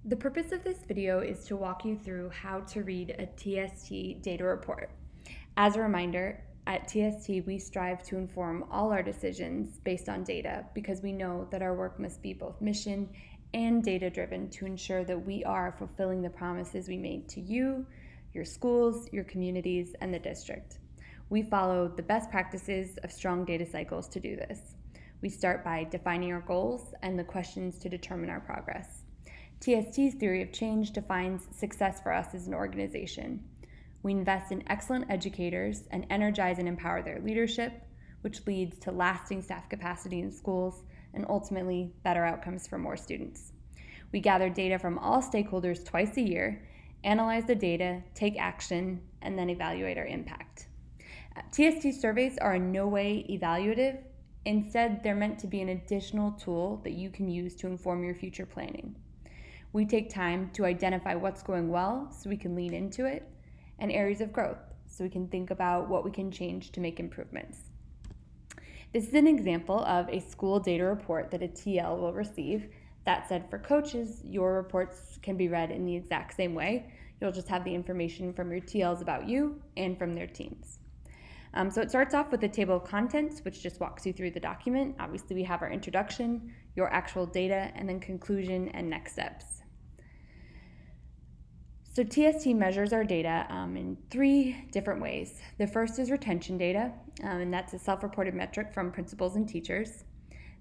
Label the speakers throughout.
Speaker 1: The purpose of this video is to walk you through how to read a TST data report. As a reminder, at TST, we strive to inform all our decisions based on data because we know that our work must be both mission and data-driven to ensure that we are fulfilling the promises we made to you, your schools, your communities, and the district. We follow the best practices of strong data cycles to do this. We start by defining our goals and the questions to determine our progress. TST's theory of change defines success for us as an organization. We invest in excellent educators and energize and empower their leadership, which leads to lasting staff capacity in schools and ultimately better outcomes for more students. We gather data from all stakeholders twice a year, analyze the data, take action, and then evaluate our impact. TST surveys are in no way evaluative. Instead, they're meant to be an additional tool that you can use to inform your future planning. We take time to identify what's going well so we can lean into it, and areas of growth so we can think about what we can change to make improvements. This is an example of a school data report that a TL will receive. That said, for coaches, your reports can be read in the exact same way. You'll just have the information from your TLs about you and from their teams. So it starts off with a table of contents, which just walks you through the document. Obviously, we have our introduction, your actual data, and then conclusion and next steps. So TST measures our data in three different ways. The first is retention data, and that's a self-reported metric from principals and teachers.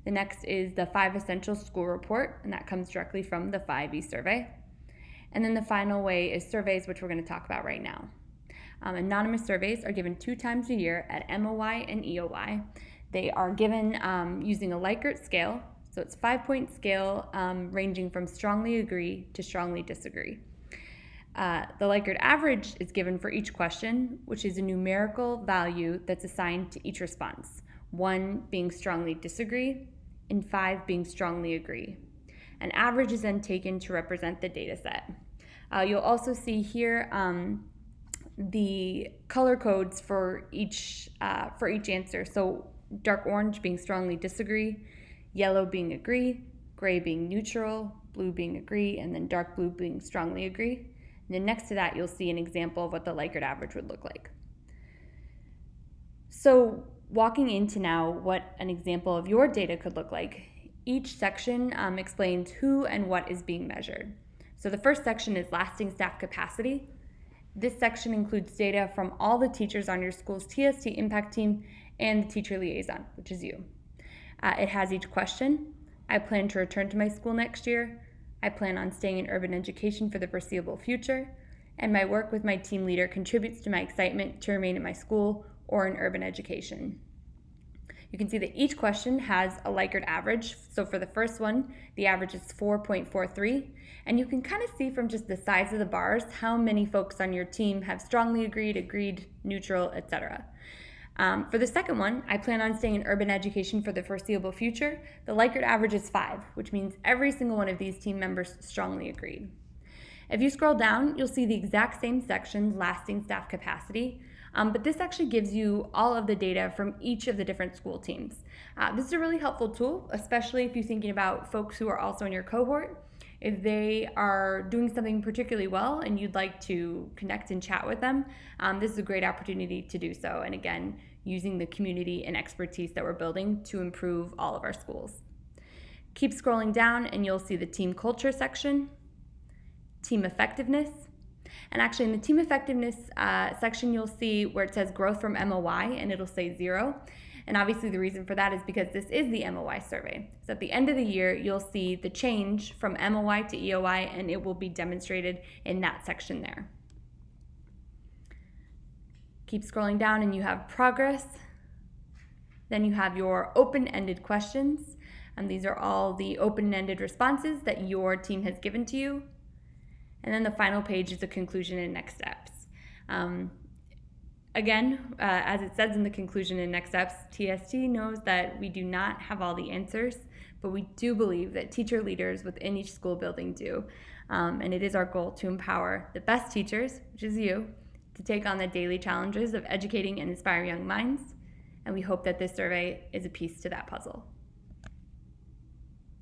Speaker 1: The next is the 5 Essential School Report, and that comes directly from the 5E survey. And then the final way is surveys, which we're going to talk about right now. Anonymous surveys are given 2 times a year at MOI and EOI. They are given using a Likert scale, so it's a 5-point scale ranging from strongly agree to strongly disagree. The Likert average is given for each question, which is a numerical value that's assigned to each response, 1 being strongly disagree and 5 being strongly agree. An average is then taken to represent the data set. You'll also see here the color codes for each answer. So dark orange being strongly disagree, yellow being agree, gray being neutral, blue being agree, and then dark blue being strongly agree. And then next to that, you'll see an example of what the Likert average would look like. So walking into now what an example of your data could look like, each section explains who and what is being measured. So the first section is lasting staff capacity. This section includes data from all the teachers on your school's TST impact team and the teacher liaison, which is you. It has each question. I plan to return to my school next year. I plan on staying in urban education for the foreseeable future, and my work with my team leader contributes to my excitement to remain at my school or in urban education. You can see that each question has a Likert average. So for the first one, the average is 4.43, and you can kind of see from just the size of the bars how many folks on your team have strongly agreed, neutral, etc. For the second one, I plan on staying in urban education for the foreseeable future. The Likert average is 5, which means every single one of these team members strongly agreed. If you scroll down, you'll see the exact same section, lasting staff capacity, but this actually gives you all of the data from each of the different school teams. This is a really helpful tool, especially if you're thinking about folks who are also in your cohort. If they are doing something particularly well and you'd like to connect and chat with them, this is a great opportunity to do so. And again, using the community and expertise that we're building to improve all of our schools. Keep scrolling down and you'll see the team culture section, team effectiveness. And actually in the team effectiveness section, you'll see where it says growth from MOI and it'll say 0. And obviously the reason for that is because this is the MOI survey. So at the end of the year, you'll see the change from MOI to EOI, and it will be demonstrated in that section there. Keep scrolling down and you have progress. Then you have your open-ended questions. And these are all the open-ended responses that your team has given to you. And then the final page is the conclusion and next steps. Again, as it says in the conclusion and next steps, TST knows that we do not have all the answers, but we do believe that teacher leaders within each school building do. And it is our goal to empower the best teachers, which is you, to take on the daily challenges of educating and inspiring young minds. And we hope that this survey is a piece to that puzzle.